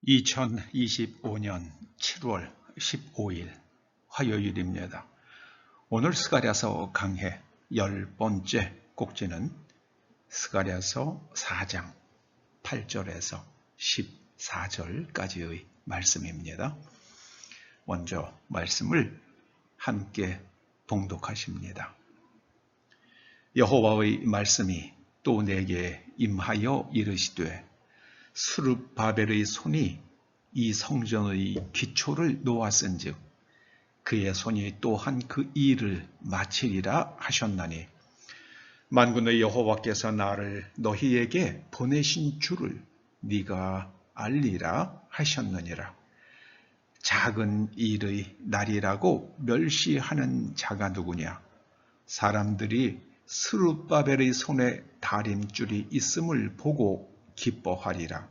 2025년 7월 15일 화요일입니다. 오늘 스가랴서 강해 10번째 꼭지는 스가랴서 4장 8절에서 14절까지의 말씀입니다. 먼저 말씀을 함께 봉독하십니다. 여호와의 말씀이 또 내게 임하여 이르시되 스룹바벨의 손이 이 성전의 기초를 놓았은즉 그의 손이 또한 그 일을 마치리라 하셨나니 만군의 여호와께서 나를 너희에게 보내신 줄을 네가 알리라 하셨느니라. 작은 일의 날이라고 멸시하는 자가 누구냐? 사람들이 스룹바벨의 손에 다림줄이 있음을 보고 기뻐하리라.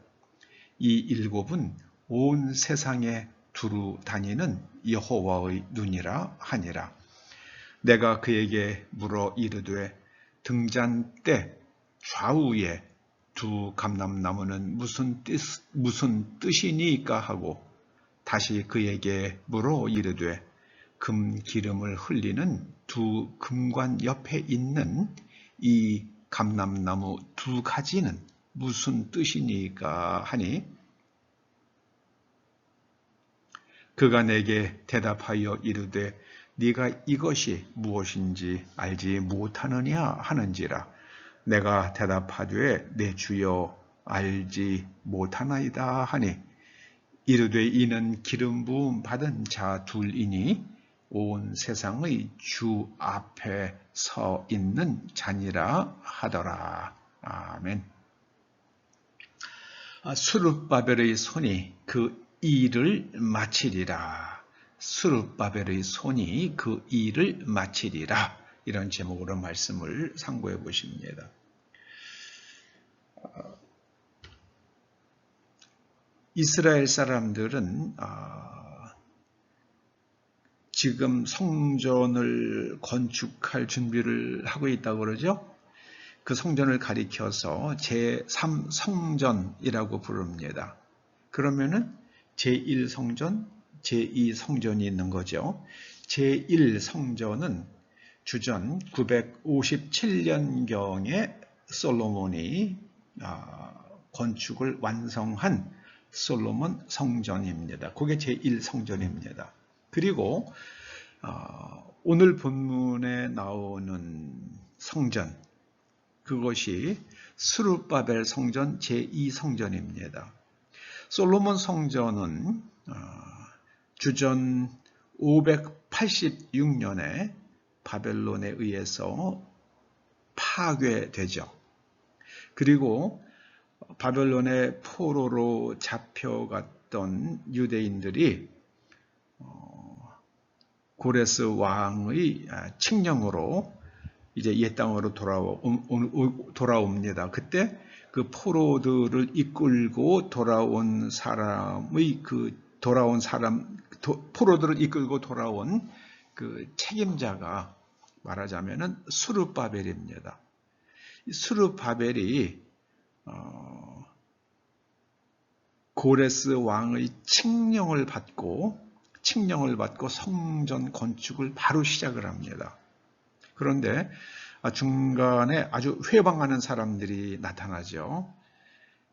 이 일곱은 온 세상에 두루 다니는 여호와의 눈이라 하니라. 내가 그에게 물어 이르되 등잔 때 좌우에 두 감람나무는 무슨 뜻이니까 하고 다시 그에게 물어 이르되 금 기름을 흘리는 두 금관 옆에 있는 이 감람나무 두 가지는 무슨 뜻이니까 하니 그가 내게 대답하여 이르되 네가 이것이 무엇인지 알지 못하느냐 하는지라. 내가 대답하되 내 주여 알지 못하나이다 하니 이르되 이는 기름 부음 받은 자 둘이니 온 세상의 주 앞에 서 있는 자니라 하더라. 아멘. 스룹바벨의 손이 그 일을 마치리라. 스룹바벨의 손이 그 일을 마치리라. 이런 제목으로 말씀을 상고해 보십니다. 이스라엘 사람들은 지금 성전을 건축할 준비를 하고 있다고 그러죠. 그 성전을 가리켜서 제3성전이라고 부릅니다. 그러면은 제1성전, 제2성전이 있는 거죠. 제1성전은 주전 957년경에 솔로몬이 건축을 완성한 솔로몬 성전입니다. 그게 제1성전입니다. 그리고 오늘 본문에 나오는 성전, 그것이 스룹바벨 성전 제2성전입니다. 솔로몬 성전은 주전 586년에 바벨론에 의해서 파괴되죠. 그리고 바벨론의 포로로 잡혀갔던 유대인들이 고레스 왕의 칙령으로 이제 옛 땅으로 돌아옵니다. 그때 그 포로들을 이끌고 포로들을 이끌고 돌아온 그 책임자가 말하자면은 스룹바벨입니다. 스룹바벨이 고레스 왕의 칙령을 받고 성전 건축을 바로 시작을 합니다. 그런데 중간에 아주 회방하는 사람들이 나타나죠.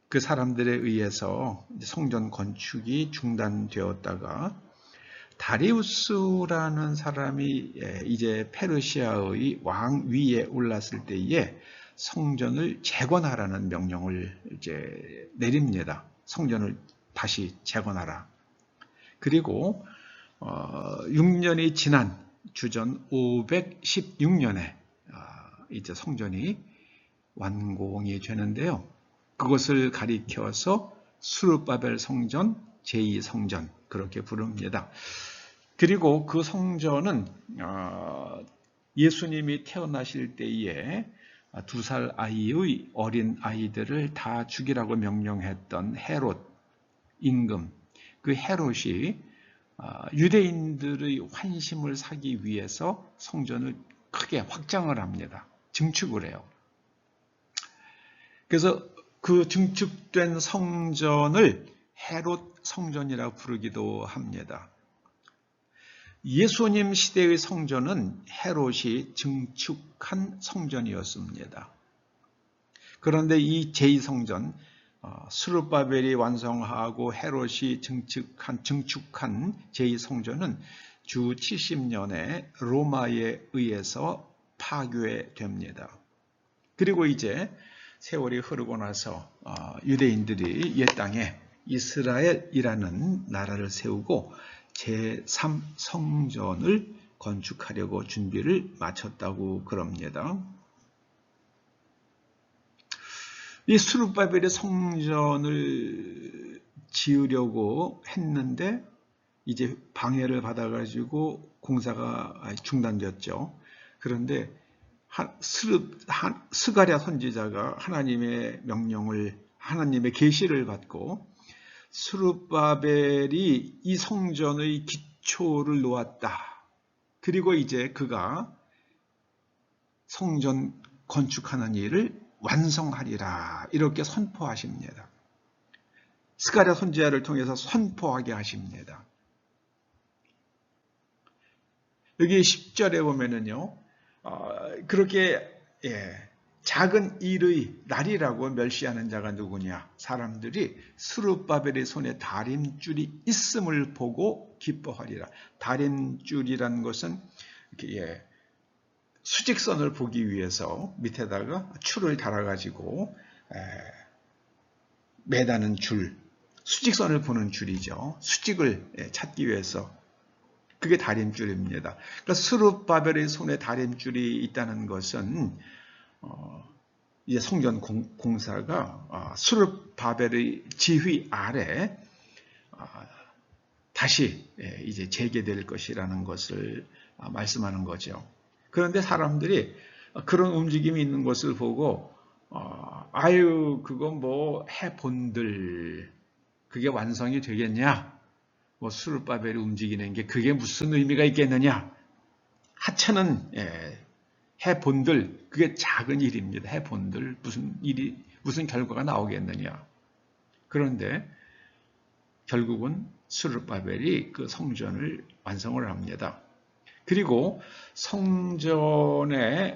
그 사람들에 의해서 성전 건축이 중단되었다가 다리우스라는 사람이 이제 페르시아의 왕위에 올랐을 때에 성전을 재건하라는 명령을 이제 내립니다. 성전을 다시 재건하라. 그리고 6년이 지난 주전 516년에 이제 성전이 완공이 되는데요. 그것을 가리켜서 스룹바벨 성전, 제2성전 그렇게 부릅니다. 그리고 그 성전은 예수님이 태어나실 때에 2살 아이의 어린 아이들을 다 죽이라고 명령했던 헤롯 임금, 그 헤롯이 유대인들의 환심을 사기 위해서 성전을 크게 확장을 합니다. 증축을 해요. 그래서 그 증축된 성전을 헤롯 성전이라고 부르기도 합니다. 예수님 시대의 성전은 헤롯이 증축한 성전이었습니다. 그런데 이 제2성전, 스룹바벨이 완성하고 헤롯이 증축한 제2성전은 주 70년에 로마에 의해서 파괴됩니다. 그리고 이제 세월이 흐르고 나서 유대인들이 옛 땅에 이스라엘이라는 나라를 세우고 제3성전을 건축하려고 준비를 마쳤다고 그럽니다. 이 스룹바벨의 성전을 지으려고 했는데 이제 방해를 받아가지고 공사가 중단됐죠. 그런데 스가랴 선지자가 하나님의 명령을, 하나님의 계시를 받고 스룹바벨이 이 성전의 기초를 놓았다. 그리고 이제 그가 성전 건축하는 일을 완성하리라. 이렇게 선포하십니다. 스가랴 선지자를 통해서 선포하게 하십니다. 여기 10절에 보면은요, 그렇게 작은 일의 날이라고 멸시하는 자가 누구냐? 사람들이 스룹바벨의 손에 다림줄이 있음을 보고 기뻐하리라. 다림줄이라는 것은 이렇게 수직선을 보기 위해서 밑에다가 줄을 달아가지고 매다는 줄, 수직선을 보는 줄이죠. 수직을 찾기 위해서. 그게 다림줄입니다. 그러니까 스룹바벨의 손에 다림줄이 있다는 것은 이제 성전 공사가 스룹바벨의 지휘 아래 다시 이제 재개될 것이라는 것을 말씀하는 거죠. 그런데 사람들이 그런 움직임이 있는 것을 보고 아유 그건 뭐 해본들 그게 완성이 되겠냐? 뭐 스룹바벨이 움직이는 게 그게 무슨 의미가 있겠느냐? 하찮은 해본들 그게 작은 일입니다. 해본들 무슨 결과가 나오겠느냐? 그런데 결국은 스룹바벨이 그 성전을 완성을 합니다. 그리고 성전에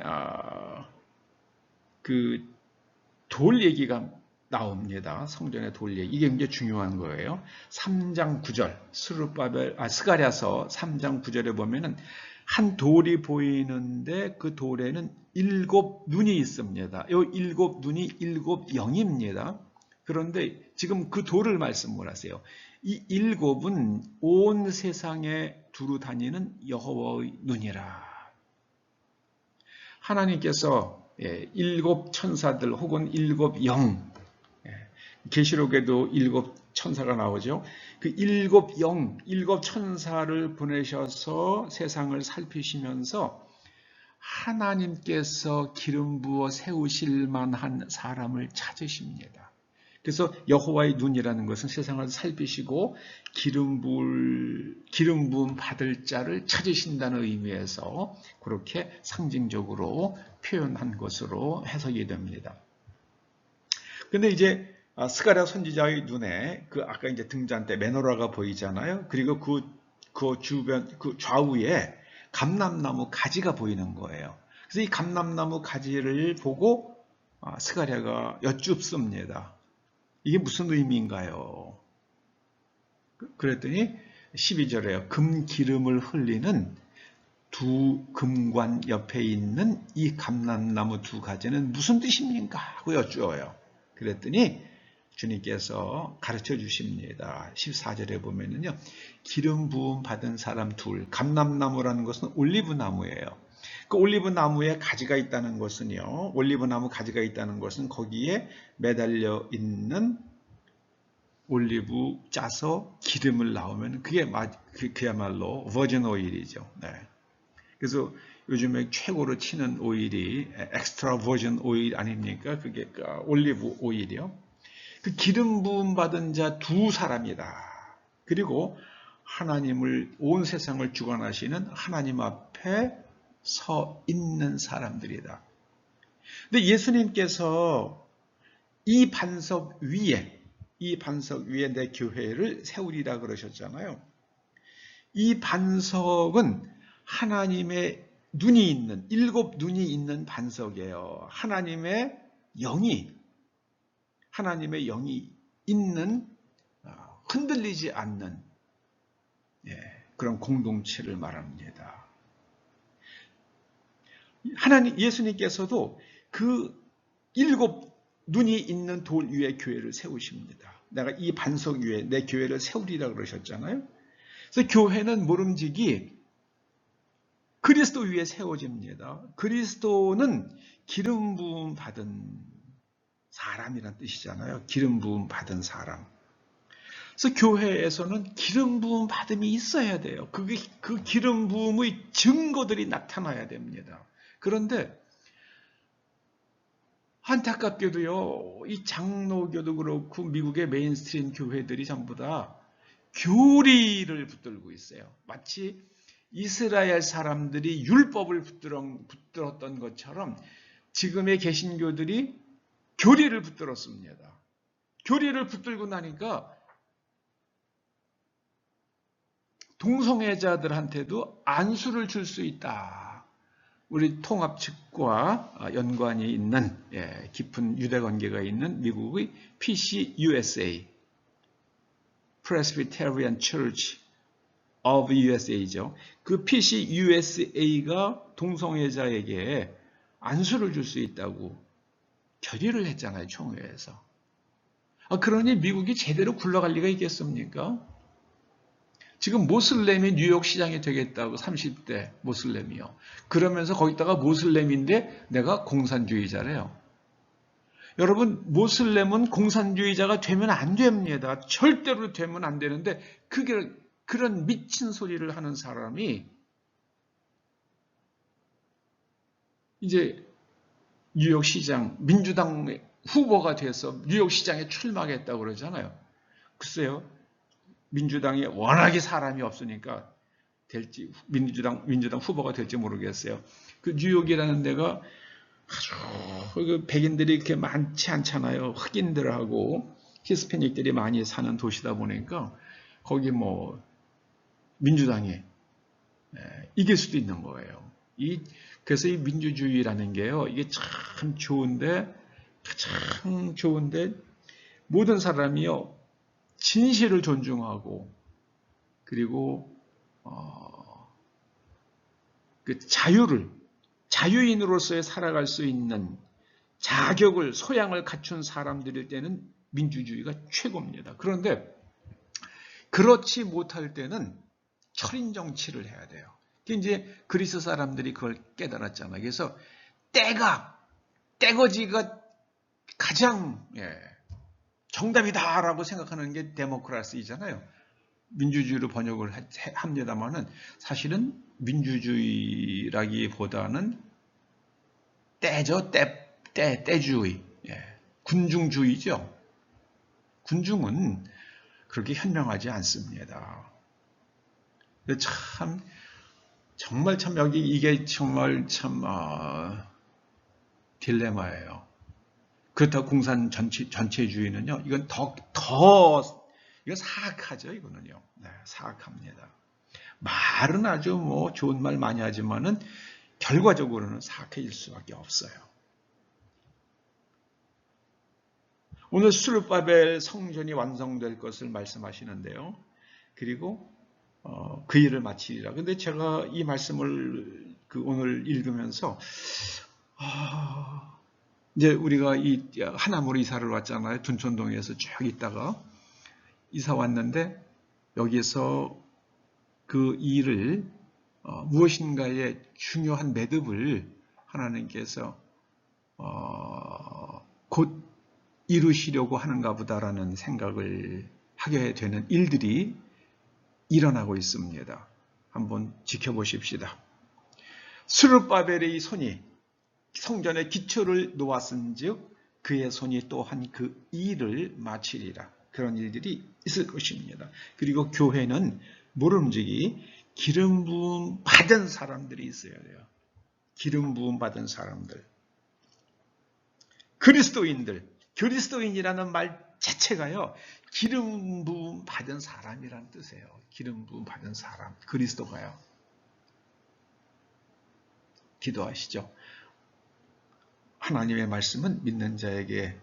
그 돌 얘기가 나옵니다. 성전의 돌 얘기. 이게 굉장히 중요한 거예요. 3장 9절, 스가랴서 3장 9절에 보면은 한 돌이 보이는데 그 돌에는 7 눈이 있습니다. 이 7 눈이 7 영입니다. 그런데 지금 그 돌을 말씀을 하세요. 이 7은 온 세상에 두루 다니는 여호와의 눈이라. 하나님께서 7 천사들 혹은 7 영, 계시록에도 7 천사가 나오죠. 그 7 영, 7 천사를 보내셔서 세상을 살피시면서 하나님께서 기름 부어 세우실 만한 사람을 찾으십니다. 그래서 여호와의 눈이라는 것은 세상을 살피시고 기름 부음 받을 자를 찾으신다는 의미에서 그렇게 상징적으로 표현한 것으로 해석이 됩니다. 근데 이제 스가랴 선지자의 눈에 그 아까 이제 등잔 때 메노라가 보이잖아요. 그리고 그 주변 그 좌우에 감람나무 가지가 보이는 거예요. 그래서 이 감람나무 가지를 보고 스가랴가 여쭙습니다. 이게 무슨 의미인가요? 그랬더니 12절에요. 금기름을 흘리는 두 금관 옆에 있는 이 감람나무 두 가지는 무슨 뜻입니까? 하고 여쭈어요. 그랬더니 주님께서 가르쳐 주십니다. 14절에 보면은요. 기름 부음 받은 사람 둘. 감람나무라는 것은 올리브나무예요. 그 올리브나무에 가지가 있다는 것은요. 올리브나무 가지가 있다는 것은 거기에 매달려 있는 올리브 짜서 기름을 나오면 그야말로 버진 오일이죠. 네. 그래서 요즘에 최고로 치는 오일이 엑스트라 버진 오일 아닙니까? 그게 올리브 오일이요. 그 기름 부음 받은 자 두 사람이다. 그리고 하나님을 온 세상을 주관하시는 하나님 앞에 서 있는 사람들이다. 근데 예수님께서 이 반석 위에 이 반석 위에 내 교회를 세우리라 그러셨잖아요. 이 반석은 하나님의 눈이 있는, 7 눈이 있는 반석이에요. 하나님의 영이 있는, 흔들리지 않는 그런 공동체를 말합니다. 예수님께서도 그 7 눈이 있는 돌 위에 교회를 세우십니다. 내가 이 반석 위에 내 교회를 세우리라 그러셨잖아요. 그래서 교회는 모름지기 그리스도 위에 세워집니다. 그리스도는 기름 부음 받은 사람이란 뜻이잖아요. 기름 부음 받은 사람. 그래서 교회에서는 기름 부음 받음이 있어야 돼요. 그 기름 부음의 증거들이 나타나야 됩니다. 그런데 안타깝게도요, 이 장로교도 그렇고 미국의 메인스트림 교회들이 전부 다 교리를 붙들고 있어요. 마치 이스라엘 사람들이 율법을 붙들었던 것처럼 지금의 개신교들이 교리를 붙들었습니다. 교리를 붙들고 나니까 동성애자들한테도 안수를 줄 수 있다. 우리 통합 측과 연관이 있는 깊은 유대 관계가 있는 미국의 PCUSA, Presbyterian Church of USA죠. 그 PCUSA가 동성애자에게 안수를 줄 수 있다고 결의를 했잖아요, 총회에서. 그러니 미국이 제대로 굴러갈 리가 있겠습니까? 지금 모슬렘이 뉴욕 시장이 되겠다고 30대 모슬렘이요. 그러면서 거기다가 모슬렘인데 내가 공산주의자래요. 여러분, 모슬렘은 공산주의자가 되면 안 됩니다. 절대로 되면 안 되는데 그런 미친 소리를 하는 사람이 이제 뉴욕 시장 민주당 후보가 돼서 뉴욕 시장에 출마하겠다고 그러잖아요. 글쎄요. 민주당이 워낙에 사람이 없으니까 될지 민주당 후보가 될지 모르겠어요. 그 뉴욕이라는 데가 아주 백인들이 이렇게 많지 않잖아요. 흑인들하고 히스패닉들이 많이 사는 도시다 보니까 거기 뭐 민주당이 이길 수도 있는 거예요. 그래서 이 민주주의라는 게요, 이게 참 좋은데 모든 사람이요 진실을 존중하고 그리고 그 자유인으로서의 살아갈 수 있는 자격을 소양을 갖춘 사람들일 때는 민주주의가 최고입니다. 그런데 그렇지 못할 때는 철인 정치를 해야 돼요. 이제 그리스 사람들이 그걸 깨달았잖아요. 그래서 떼거지가 가장 정답이다라고 생각하는 게 데모크라시잖아요. 민주주의로 번역을 합니다만은 사실은 민주주의라기보다는 떼주의, 군중주의죠. 군중은 그렇게 현명하지 않습니다. 정말 이게 정말 참 딜레마예요. 그렇다고 공산 전체주의는요, 이건 이건 사악하죠, 이거는요. 네, 사악합니다. 말은 아주 좋은 말 많이 하지만은 결과적으로는 사악해질 수밖에 없어요. 오늘 스룹바벨 성전이 완성될 것을 말씀하시는데요. 그리고 그 일을 마치리라. 근데 제가 이 말씀을 오늘 읽으면서 이제 우리가 이 하남으로 이사를 왔잖아요. 둔촌동에서 쭉 있다가 이사 왔는데 여기서 그 일을 무엇인가의 중요한 매듭을 하나님께서 곧 이루시려고 하는가 보다라는 생각을 하게 되는 일들이 일어나고 있습니다. 한번 지켜보십시다. 스룹바벨의 손이 성전의 기초를 놓았은즉 그의 손이 또한 그 일을 마치리라. 그런 일들이 있을 것입니다. 그리고 교회는 모름지기 기름 부음 받은 사람들이 있어야 돼요. 기름 부음 받은 사람들. 그리스도인이라는 말 자체가요, 기름 부음 받은 사람이란 뜻이에요. 기름 부음 받은 사람, 그리스도가요. 기도하시죠. 하나님의 말씀은 믿는 자에게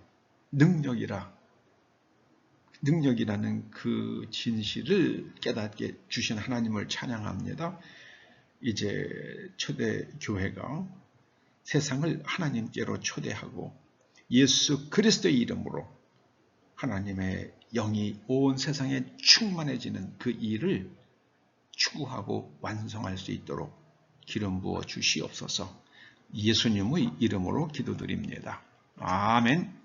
능력이라는 그 진실을 깨닫게 주신 하나님을 찬양합니다. 이제 초대교회가 세상을 하나님께로 초대하고 예수 그리스도의 이름으로 하나님의 영이 온 세상에 충만해지는 그 일을 추구하고 완성할 수 있도록 기름 부어 주시옵소서. 예수님의 이름으로 기도드립니다. 아멘.